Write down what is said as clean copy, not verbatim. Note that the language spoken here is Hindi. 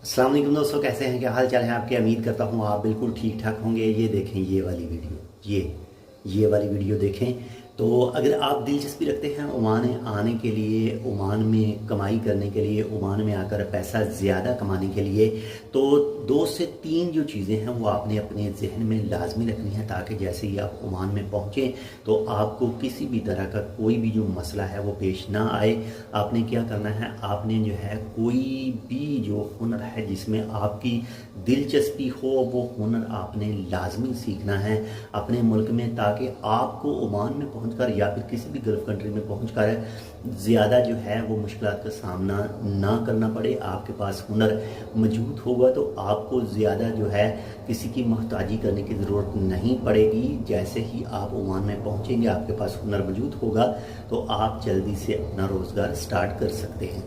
अस्सलाम वालेकुम दोस्तों, कैसे हैं? क्या हाल चाल है आपके? उम्मीद करता हूँ आप बिल्कुल ठीक ठाक होंगे। ये देखें ये वाली वीडियो, ये वाली वीडियो देखें। तो अगर आप दिलचस्पी रखते हैं ओमान आने के लिए, ओमान में कमाई करने के लिए, ओमान में आकर पैसा ज़्यादा कमाने के लिए, तो दो से तीन जो चीज़ें हैं वो आपने अपने जहन में लाजमी रखनी है, ताकि जैसे ही आप ओमान में पहुँचें तो आपको किसी भी तरह का कोई भी जो मसला है वो पेश ना आए। आपने क्या करना है, आपने जो है कोई भी जो हुनर है जिसमें आपकी दिलचस्पी हो, वो हुनर आपने लाजमी सीखना है अपने मुल्क में, ताकि आपको ओमान में पहुंचकर या फिर किसी भी गल्फ़ कंट्री में पहुंचकर ज़्यादा जो है वो मुश्किलात का सामना ना करना पड़े। आपके पास हुनर मौजूद होगा तो आपको ज़्यादा जो है किसी की मोहताजी करने की ज़रूरत नहीं पड़ेगी। जैसे ही आप ओमान में पहुंचेंगे, आपके पास हुनर मौजूद होगा तो आप जल्दी से अपना रोज़गार स्टार्ट कर सकते हैं।